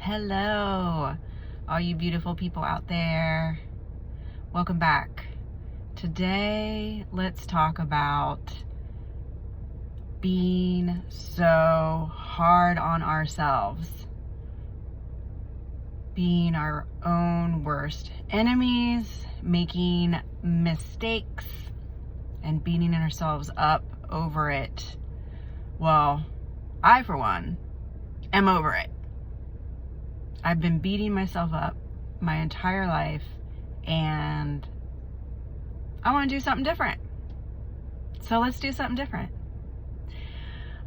Hello, all you beautiful people out there. Welcome back. Today, let's talk about being so hard on ourselves, being our own worst enemies, making mistakes, and beating ourselves up over it. Well, I, for one, am over it. I've been beating myself up my entire life, and I want to do something different. So let's do something different.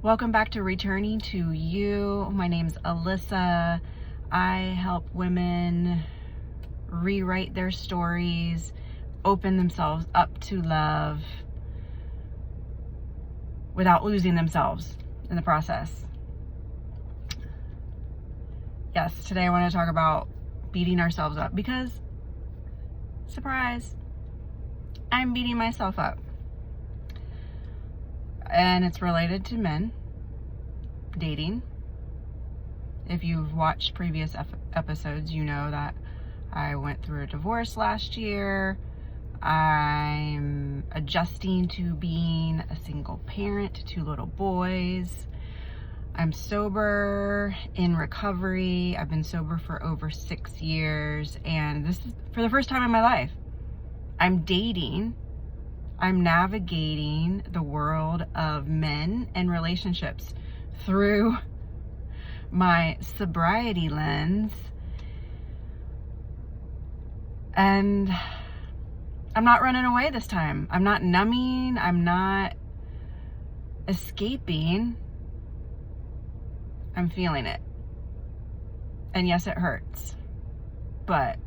Welcome back to Returning to You. My name's Alyssa. I help women rewrite their stories, open themselves up to love without losing themselves in the process. Yes, today I want to talk about beating ourselves up because, surprise, I'm beating myself up. And it's related to men, dating. If you've watched previous episodes, you know that I went through a divorce last year. I'm adjusting to being a single parent to 2 little boys. I'm sober, in recovery. I've been sober for over 6 years, and this is for the first time in my life. I'm dating. I'm navigating the world of men and relationships through my sobriety lens. And I'm not running away this time. I'm not numbing. I'm not escaping. I'm feeling it. And yes, it hurts. But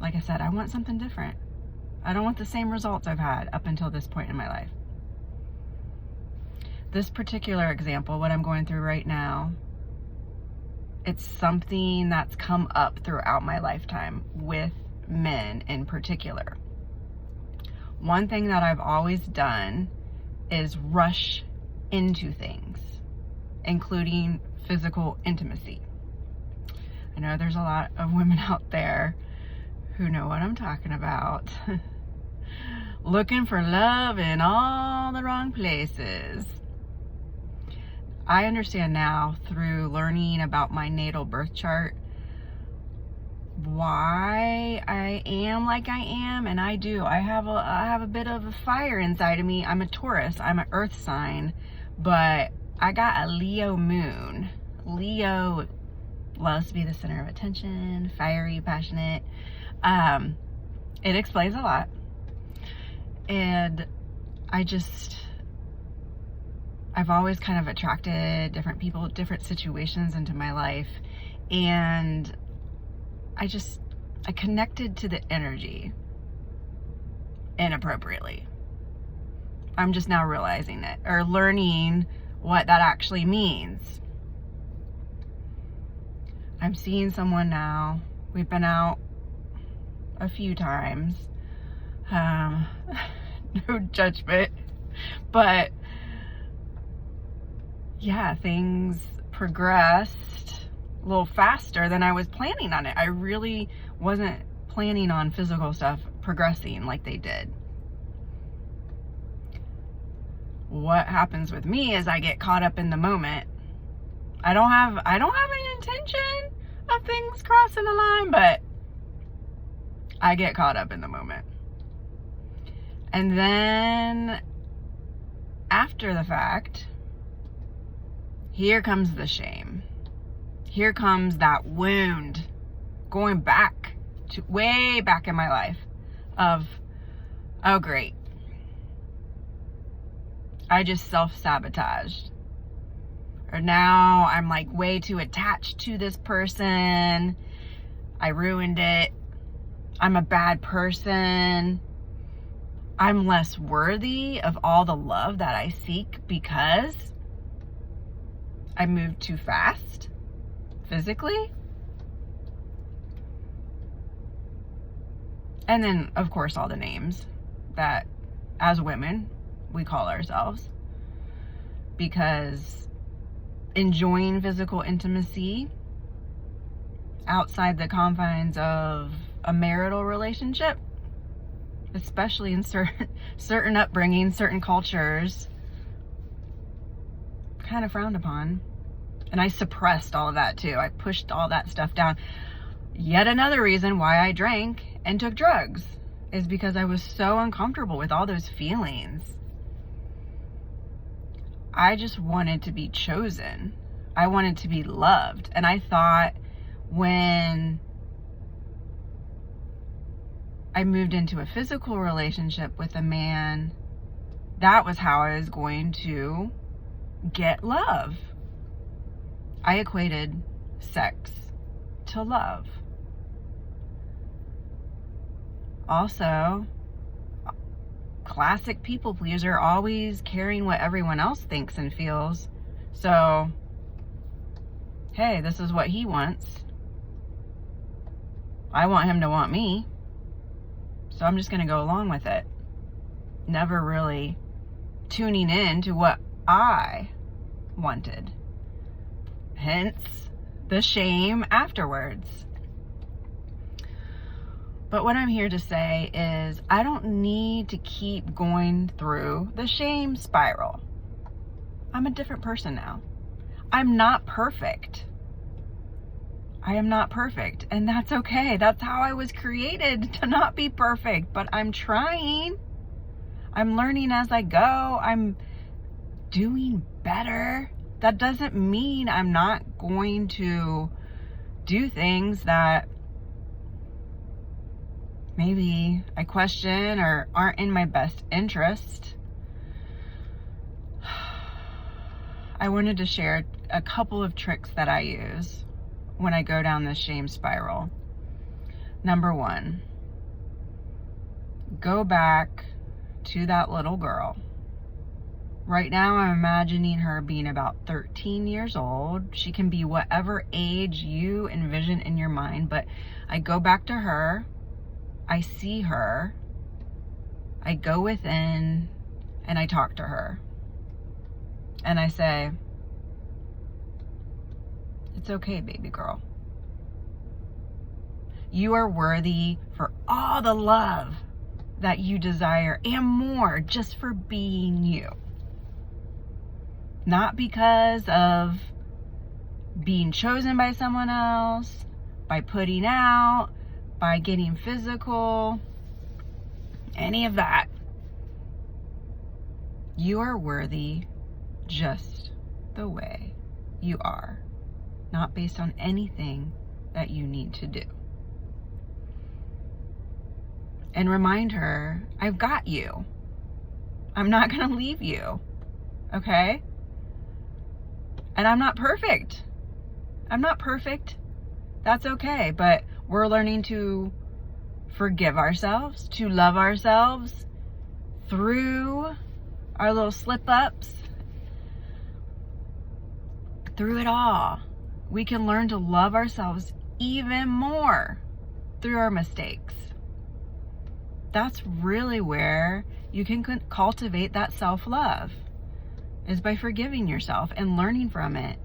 like I said, I want something different. I don't want the same results I've had up until this point in my life. This particular example, what I'm going through right now, it's something that's come up throughout my lifetime with men in particular. One thing that I've always done is rush into things, including physical intimacy. I know there's a lot of women out there who know what I'm talking about. Looking for love in all the wrong places. I understand now through learning about my natal birth chart why I am like I am, and I do. I have a bit of a fire inside of me. I'm a Taurus. I'm an earth sign, but I got a Leo moon. Leo loves to be the center of attention, fiery, passionate. It explains a lot. And I've always kind of attracted different people, different situations into my life. And I connected to the energy inappropriately. I'm just now realizing it, or learning what that actually means. I'm seeing someone now. We've been out a few times. No judgment, but yeah, things progressed a little faster than I was planning on it. I really wasn't planning on physical stuff progressing like they did. What happens with me is I get caught up in the moment. I don't have an intention of things crossing the line, but I get caught up in the moment. And then after the fact, here comes the shame. Here comes that wound going back to way back in my life of, oh great, I just self-sabotaged. Or now I'm like way too attached to this person. I ruined it. I'm a bad person. I'm less worthy of all the love that I seek because I moved too fast physically. And then, of course, all the names that as women we call ourselves, because enjoying physical intimacy outside the confines of a marital relationship, especially in certain upbringings, certain cultures, kind of frowned upon. And I suppressed all of that too. I pushed all that stuff down. Yet another reason why I drank and took drugs is because I was so uncomfortable with all those feelings. I just wanted to be chosen. I wanted to be loved. And I thought when I moved into a physical relationship with a man, that was how I was going to get love. I equated sex to love. Also, classic people pleaser, always caring what everyone else thinks and feels. So, hey, this is what he wants. I want him to want me. So I'm just going to go along with it. Never really tuning in to what I wanted. Hence the shame afterwards. But what I'm here to say is I don't need to keep going through the shame spiral. I'm a different person now. I'm not perfect. I am not perfect, and that's okay. That's how I was created, to not be perfect, but I'm trying. I'm learning as I go. I'm doing better. That doesn't mean I'm not going to do things that maybe I question or aren't in my best interest. I wanted to share a couple of tricks that I use when I go down this shame spiral. Number one, go back to that little girl. Right now, I'm imagining her being about 13 years old. She can be whatever age you envision in your mind, but I go back to her. I see her. I go within and I talk to her. And I say, it's okay, baby girl. You are worthy for all the love that you desire and more, just for being you. Not because of being chosen by someone else, by putting out, by getting physical, any of that. You are worthy just the way you are, not based on anything that you need to do. And remind her, I've got you. I'm not going to leave you. Okay? And I'm not perfect. I'm not perfect. That's okay. But we're learning to forgive ourselves, to love ourselves through our little slip-ups. Through it all. We can learn to love ourselves even more through our mistakes. That's really where you can cultivate that self-love, is by forgiving yourself and learning from it.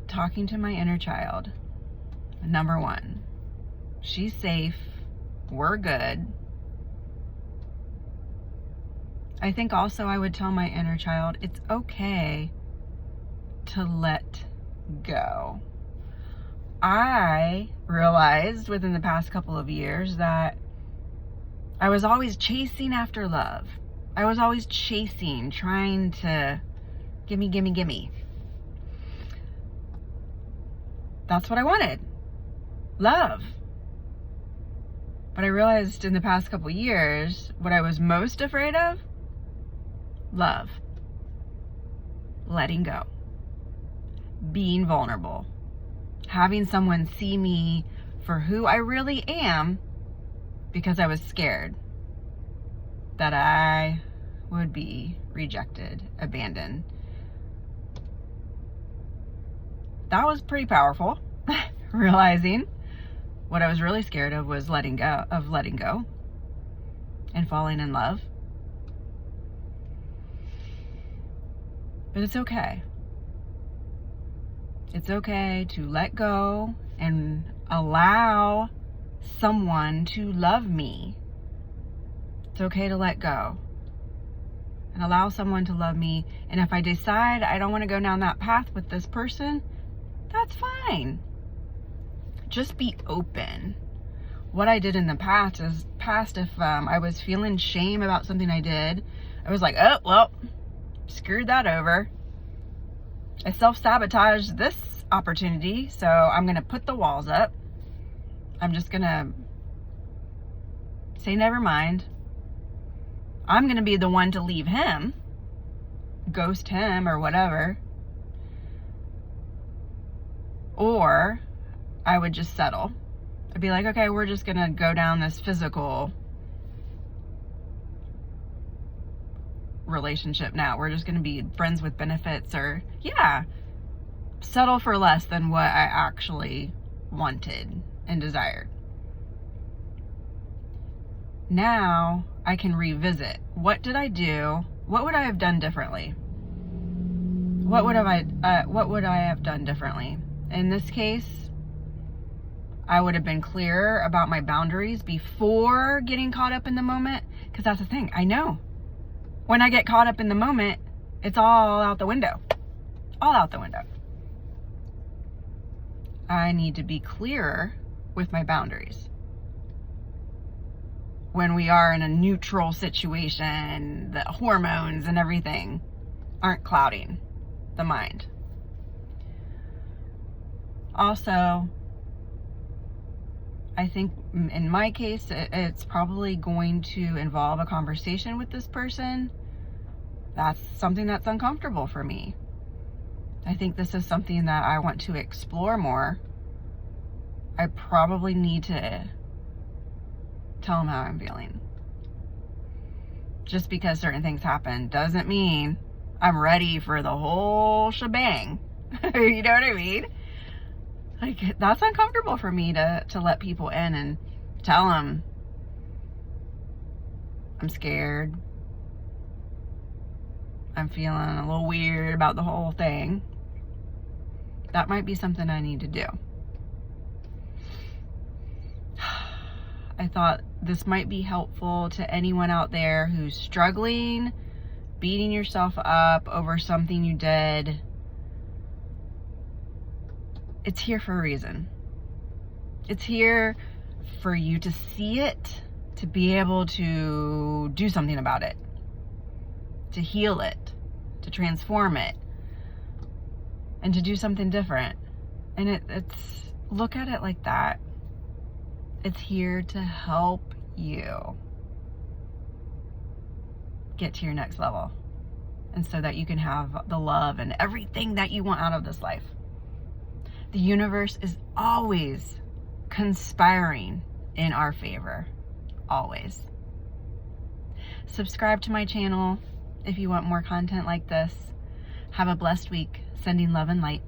Talking to my inner child. Number one, she's safe. We're good. I think also I would tell my inner child, it's okay to let go. I realized within the past couple of years that I was always chasing after love. I was always chasing, trying to gimme. That's what I wanted. Love. But I realized in the past couple of years, what I was most afraid of, love. Letting go. Being vulnerable. Having someone see me for who I really am, because I was scared that I would be rejected, abandoned. That was pretty powerful. Realizing what I was really scared of was letting go and falling in love. But it's okay. It's okay to let go and allow someone to love me. It's okay to let go and allow someone to love me. And if I decide I don't want to go down that path with this person, that's fine. Just be open. What I did in the past if I was feeling shame about something I did, I was like, oh, well, screwed that over. I self-sabotaged this opportunity, so I'm going to put the walls up. I'm just going to say never mind. I'm going to be the one to leave him, ghost him or whatever. Or I would just settle. I'd be like, okay, we're just going to go down this physical relationship now. We're just going to be friends with benefits, or settle for less than what I actually wanted and desired. Now I can revisit. What did I do? What would I have done differently? What would I have done differently? In this case, I would have been clearer about my boundaries before getting caught up in the moment. Because that's the thing. I know. When I get caught up in the moment, it's all out the window. All out the window. I need to be clearer with my boundaries. When we are in a neutral situation, the hormones and everything aren't clouding the mind. Also, I think in my case, it's probably going to involve a conversation with this person. That's something that's uncomfortable for me. I think this is something that I want to explore more. I probably need to tell them how I'm feeling. Just because certain things happen doesn't mean I'm ready for the whole shebang. You know what I mean? Like, that's uncomfortable for me to let people in and tell them I'm scared. I'm feeling a little weird about the whole thing. That might be something I need to do. I thought this might be helpful to anyone out there who's struggling, beating yourself up over something you did. It's here for a reason. It's here for you to see it, to be able to do something about it, to heal it, to transform it, and to do something different. And it's look at it like that. It's here to help you get to your next level, and so that you can have the love and everything that you want out of this life. The universe is always conspiring in our favor. Always. Subscribe to my channel if you want more content like this. Have a blessed week. Sending love and light.